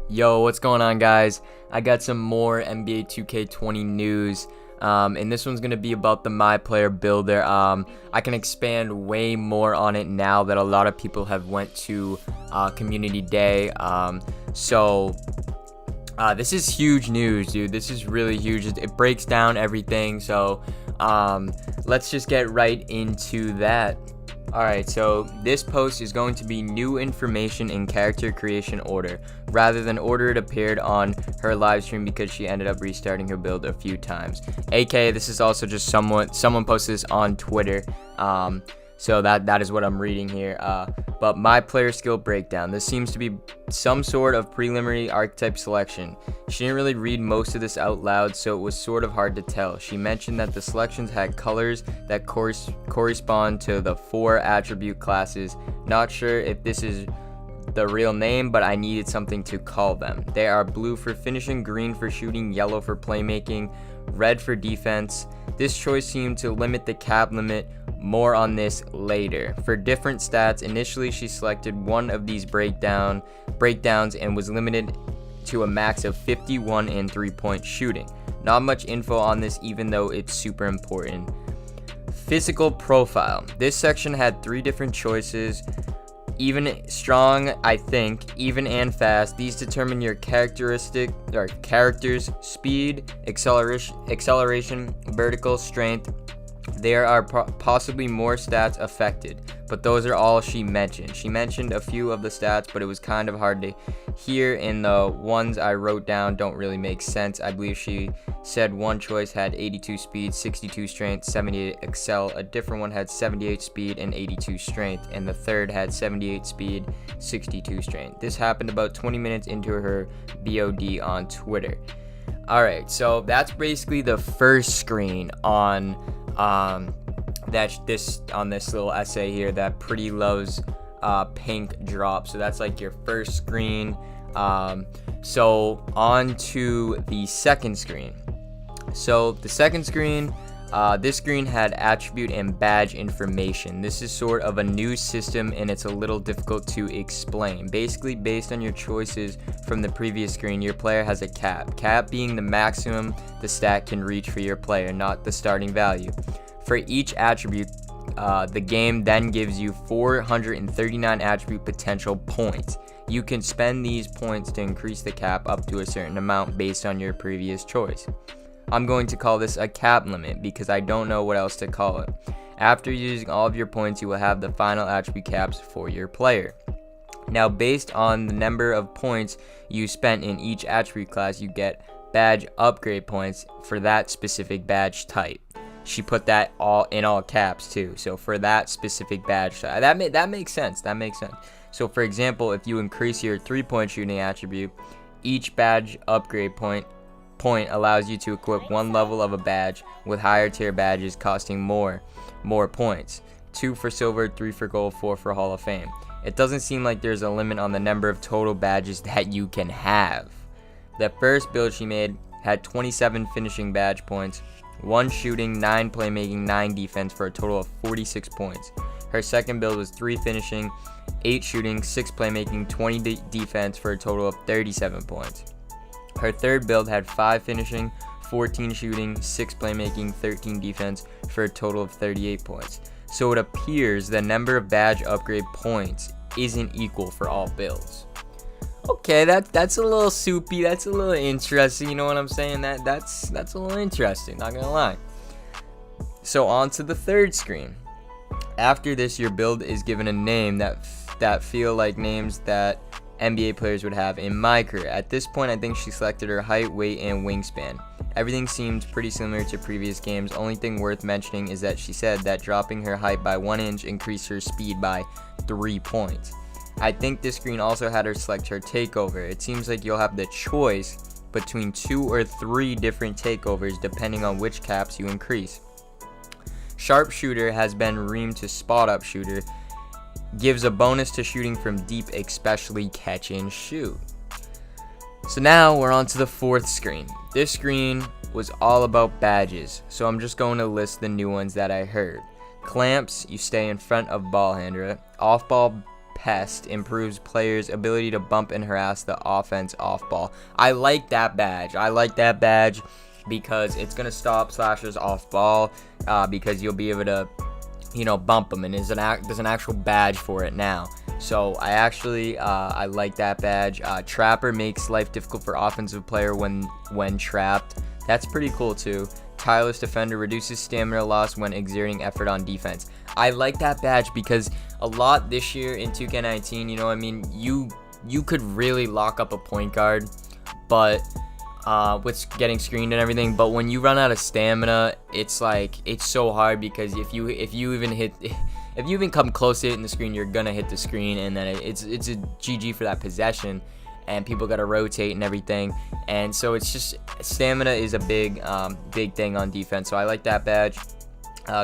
Yo, what's going on, guys? I got some more NBA 2K20 news, and this one's going to be about the Myplayer builder. I can expand way more on it now that a lot of people have went to Community Day. This is huge news, dude. This is really huge. It breaks down everything, so let's just get right into that. Alright, so this post is going to be new information in character creation order, rather than order it appeared on her live stream because she ended up restarting her build a few times. AKA, this is also just someone posted this on Twitter, so that is what I'm reading here. But my player skill breakdown. This seems to be some sort of preliminary archetype selection. She didn't really read most of this out loud, so it was sort of hard to tell. She mentioned that the selections had colors that correspond to the 4 attribute classes. Not sure if this is the real name, but I needed something to call them. They are blue for finishing, green for shooting, yellow for playmaking, red for defense. This choice seemed to limit the cap limit. More on this later. For different stats, initially she selected one of these breakdowns and was limited to a max of 51 in 3-point shooting. Not much info on this, even though it's super important. Physical profile. This section had 3 different choices. Even, strong, I think, even and fast. These determine your character's speed, acceleration, vertical, strength. There are possibly more stats affected, but those are all she mentioned. She mentioned a few of the stats, but it was kind of hard to hear, and the ones I wrote down don't really make sense. I believe she said one choice had 82 speed, 62 strength, 78 excel, a different one had 78 speed and 82 strength, and the third had 78 speed, 62 strength. This happened about 20 minutes into her BOD on Twitter. Alright, so that's basically the first screen on this little essay here that Pretty loves pink drop. So that's like your first screen. So on to the second screen. So the second screen, this screen had attribute and badge information. This is sort of a new system and it's a little difficult to explain. Basically, based on your choices from the previous screen, your player has a cap being the maximum the stat can reach for your player, not the starting value. For each attribute, the game then gives you 439 attribute potential points. You can spend these points to increase the cap up to a certain amount based on your previous choice. I'm going to call this a cap limit because I don't know what else to call it. After using all of your points, you will have the final attribute caps for your player. Now, based on the number of points you spent in each attribute class, you get badge upgrade points for that specific badge type. She put that in all caps too. So for that specific badge type, that makes sense. That makes sense. So for example, if you increase your 3-point shooting attribute, each badge upgrade point allows you to equip 1 level of a badge with higher tier badges costing more points. 2 for silver, 3 for gold, 4 for Hall of Fame. It doesn't seem like there's a limit on the number of total badges that you can have. The first build she made had 27 finishing badge points, 1 shooting, 9 playmaking, 9 defense for a total of 46 points. Her second build was 3 finishing, 8 shooting, 6 playmaking, 20 defense for a total of 37 points. Her third build had 5 finishing, 14 shooting, 6 playmaking, 13 defense for a total of 38 points. So it appears the number of badge upgrade points isn't equal for all builds. Okay, that's a little soupy, that's a little interesting, you know what I'm saying? That's a little interesting, not gonna lie. So on to the third screen. After this, your build is given a name that feel like names that NBA players would have in my career. At this point, I think she selected her height, weight, and wingspan. Everything seems pretty similar to previous games. Only thing worth mentioning is that she said that dropping her height by 1 inch increased her speed by 3 points. I think this screen also had her select her takeover. It seems like you'll have the choice between 2 or 3 different takeovers depending on which caps you increase. Sharpshooter has been renamed to spot up shooter. Gives a bonus to shooting from deep, especially catch and shoot. So now we're on to the fourth screen. This screen was all about badges, so I'm just going to list the new ones that I heard. Clamps, you stay in front of ball handler. Off ball Pest. Improves players' ability to bump and harass the offense off ball. I like that badge. Because it's going to stop slashers off ball, because you'll be able to, bump them, and there's an actual badge for it now. So I like that badge. Trapper makes life difficult for offensive player when trapped. That's pretty cool too. Tireless defender reduces stamina loss when exerting effort on defense. I like that badge because a lot this year in 2K19, you could really lock up a point guard, but with getting screened and everything. But when you run out of stamina, it's so hard, because if you even come close to hitting the screen, you're gonna hit the screen, and then it's a GG for that possession, and people gotta rotate and everything. And so it's just, stamina is a big thing on defense. So I like that badge.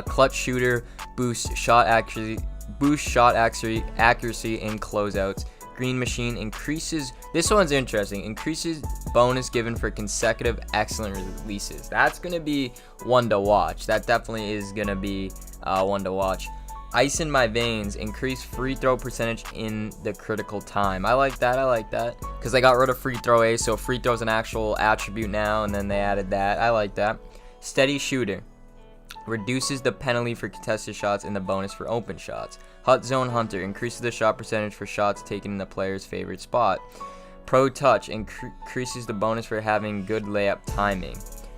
Clutch shooter boosts shot accuracy in closeouts. Green machine increases, this one's interesting, increases bonus given for consecutive excellent releases. That's gonna be one to watch. That definitely is gonna be one to watch. Ice in my veins, increase free throw percentage in the critical time. I like that because they got rid of free throw A, so free throw is an actual attribute now, and then they added that. I like that. Steady shooter reduces the penalty for contested shots and the bonus for open shots. Hut zone hunter increases the shot percentage for shots taken in the player's favorite spot. Pro touch increases the bonus for having good layup timing.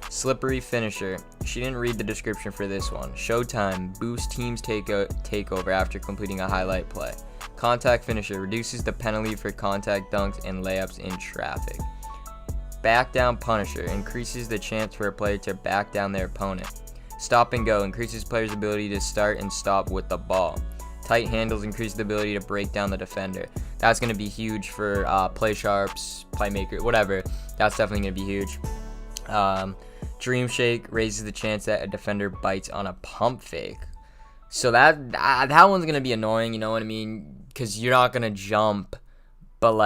Slippery finisher. She didn't read the description for this one. Showtime boosts team's takeover after completing a highlight play. Contact finisher reduces the penalty for contact dunks and layups in traffic. Back down punisher increases the chance for a player to back down their opponent. Stop and go increases players' ability to start and stop with the ball. Tight handles increase the ability to break down the defender. That's going to be huge for play sharps, playmaker, whatever. That's definitely going to be huge. Dream shake raises the chance that a defender bites on a pump fake. So that one's going to be annoying, you know what I mean? Because you're not going to jump, but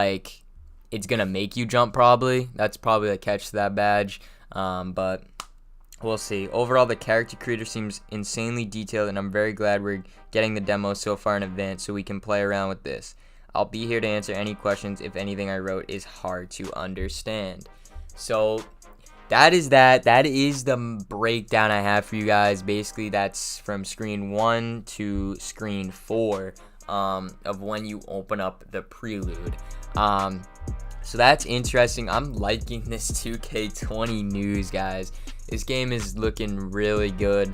it's going to make you jump probably. That's probably the catch to that badge. But we'll see. Overall, the character creator seems insanely detailed, and I'm very glad we're getting the demo so far in advance so we can play around with this. I'll be here to answer any questions if anything I wrote is hard to understand. So that is the breakdown I have for you guys. Basically, that's from screen 1 to screen 4 of when you open up the prelude. So that's interesting. I'm liking this 2K20 news, guys. This game is looking really good.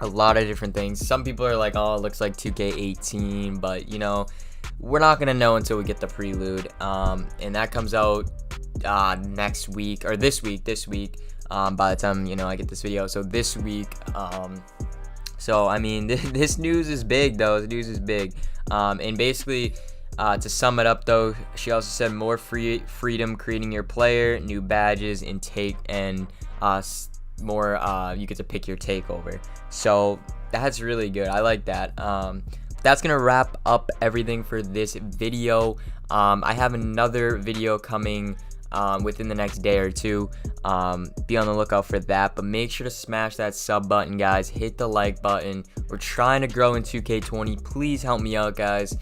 A lot of different things. Some people are like, oh, it looks like 2K18, but we're not gonna know until we get the prelude. And that comes out next week, or this week. By the time I get this video, so this week. So I mean, this news is big, though. The news is big. And basically, to sum it up, though, she also said more freedom creating your player, new badges, and more. You get to pick your takeover. So that's really good. I like that. That's gonna wrap up everything for this video. I have another video coming within the next day or two. Be on the lookout for that, but make sure to smash that sub button, guys. Hit the like button. We're trying to grow in 2K20. Please help me out, guys.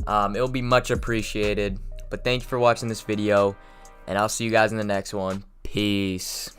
It'll be much appreciated. But thank you for watching this video, and I'll see you guys in the next one. Peace.